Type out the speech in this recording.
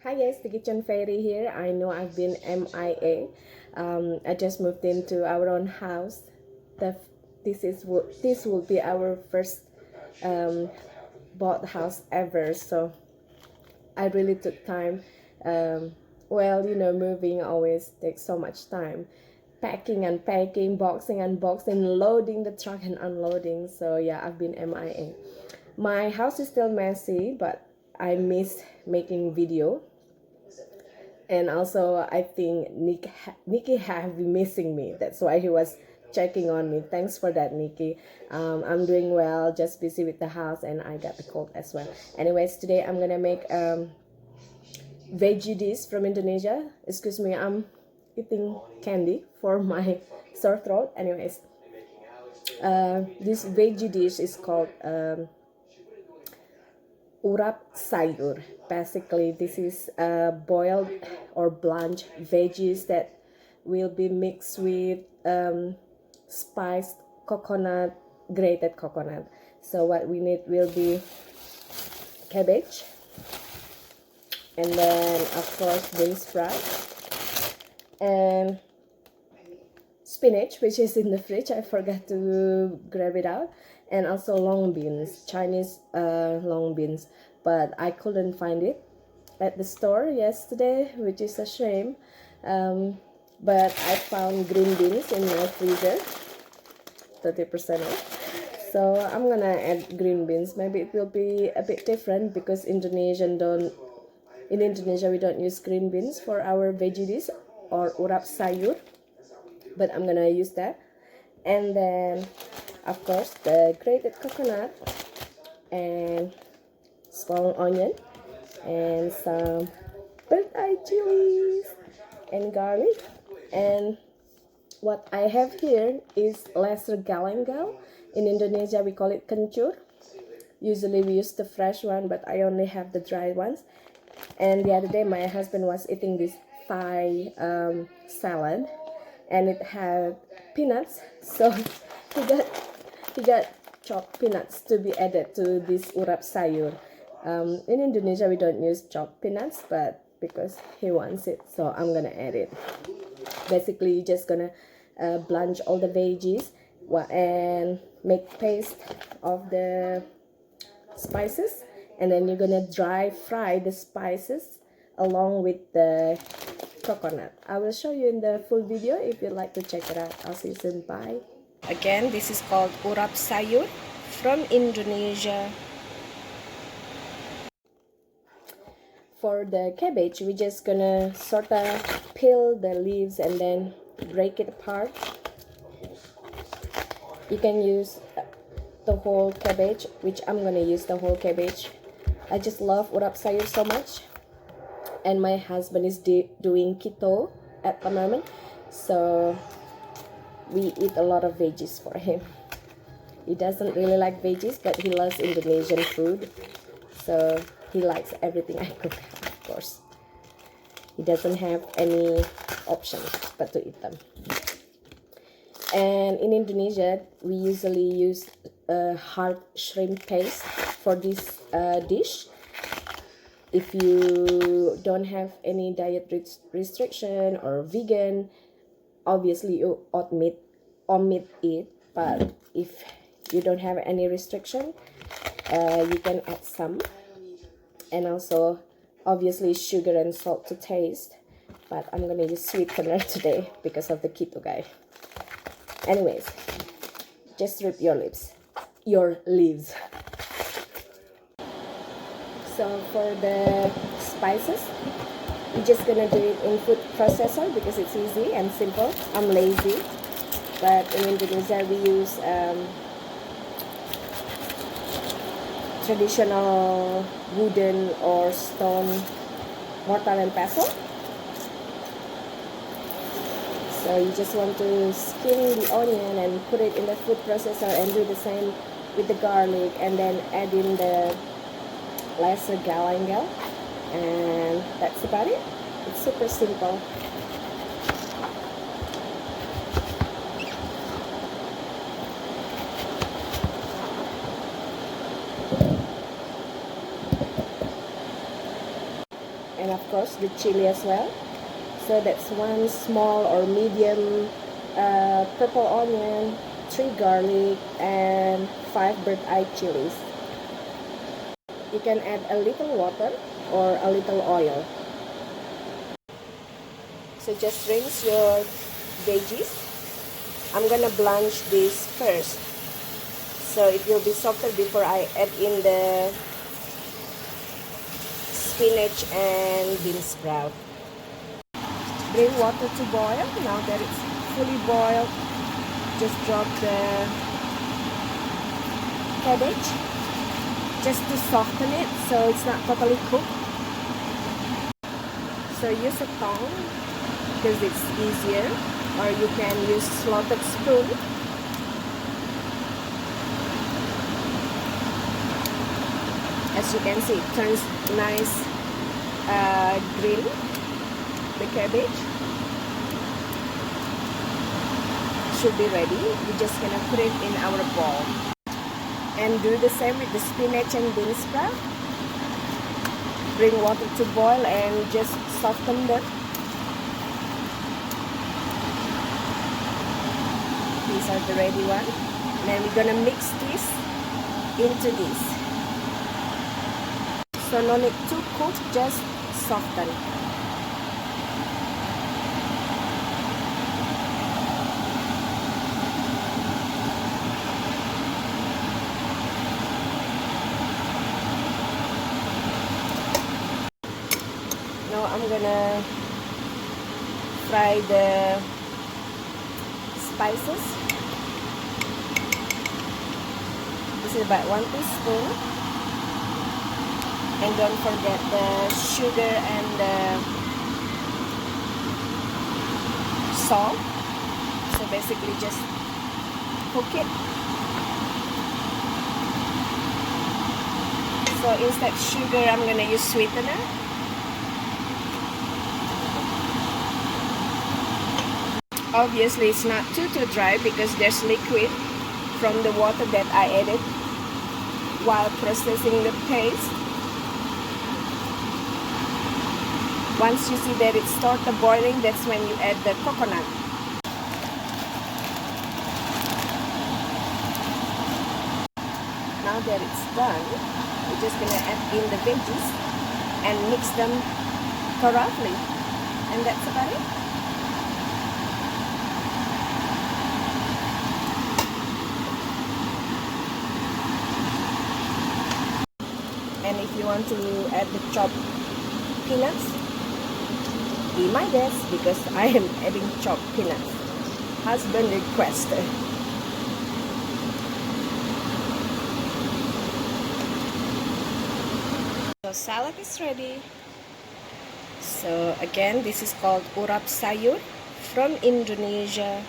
Hi guys, the kitchen fairy here. I know I've been MIA. I just moved into our own house. This will be our first bought house ever. So I really took time. Moving always takes so much time. Packing, unpacking, boxing, unboxing, loading the truck and unloading. So yeah, I've been MIA. My house is still messy, but I miss making video. And also I think Nikki have been missing me. That's why he was checking on me. Thanks for that, Nikki. I'm doing well, just busy with the house, and I got the cold as well. Anyways, today I'm gonna make veggie dish from Indonesia. Excuse me, I'm eating candy for my sore throat. Anyways, this veggie dish is called Urap Sayur. Basically, this is boiled or blanched veggies that will be mixed with spiced coconut, grated coconut. So what we need will be cabbage, and then of course bean sprouts, and spinach, which is in the fridge. I forgot to grab it out. And also long beans, Chinese long beans, but I couldn't find it at the store yesterday, which is a shame. But I found green beans in my freezer, 30% off. So I'm gonna add green beans. Maybe it will be a bit different because in Indonesia we don't use green beans for our veggie dish or urap sayur, but I'm gonna use that. And then of course the grated coconut and small onion and some birdseye chilies and garlic. And what I have here is lesser galangal. In Indonesia we call it kencur. Usually we use the fresh one, but I only have the dry ones. And the other day my husband was eating this Thai salad, and it had peanuts, so he got chopped peanuts to be added to this urap sayur. In Indonesia we don't use chopped peanuts, but because he wants it, so I'm gonna add it. Basically you're just gonna blanch all the veggies and make paste of the spices, and then you're gonna dry fry the spices along with the coconut. I will show you in the full video if you'd like to check it out. I'll see you soon. Bye. Again, this is called Urap Sayur from Indonesia. For the cabbage, we're just gonna sort of peel the leaves and then break it apart. You can use the whole cabbage, which I'm gonna use the whole cabbage. I just love Urap Sayur so much, and my husband is doing keto at the moment, so we eat a lot of veggies for him. He doesn't really like veggies, but he loves Indonesian food, so he likes everything I cook. Of course, he doesn't have any options but to eat them. And in Indonesia we usually use hard shrimp paste for this dish. If you don't have any diet restriction or vegan, obviously you omit it. But if you don't have any restriction, you can add some. And also obviously sugar and salt to taste, but I'm gonna use sweetener today because of the keto guy. Anyways, just rip your leaves. So for the spices, we're just gonna do it in food processor because it's easy and simple. I'm lazy, but in Indonesia we use traditional wooden or stone mortar and pestle. So you just want to skin the onion and put it in the food processor, and do the same with the garlic, and then add in the lesser galangal, and that's about it. It's super simple. And of course the chili as well. So that's 1 small or medium purple onion, 3 garlic, and 5 birdseye chilies. You can add a little water or a little oil. So just rinse your veggies. I'm gonna blanch this first, so it will be softer before I add in the spinach and bean sprout. Bring water to boil. Now that it's fully boiled, just drop the cabbage just to soften it so it's not totally cooked. So use a tongue because it's easier, or you can use slotted spoon. As you can see, it turns nice green, the cabbage. Should be ready. We're just gonna put it in our bowl. And do the same with the spinach and bean sprout. Bring water to boil and just soften them. These are the ready ones. Then we're gonna mix this into this. So no need to cook, just soften. Now I'm gonna fry the spices. This is about 1 teaspoon. And don't forget the sugar and the salt. So basically just cook it. So instead of sugar, I'm gonna use sweetener. Obviously it's not too dry because there's liquid from the water that I added while processing the paste. Once you see that it started boiling, that's when you add the coconut. Now that it's done, we're just gonna add in the veggies and mix them thoroughly. And that's about it. And if you want to add the chopped peanuts, be my guest because I am adding chopped peanuts. Husband requested. So salad is ready. So again, this is called Urap Sayur from Indonesia.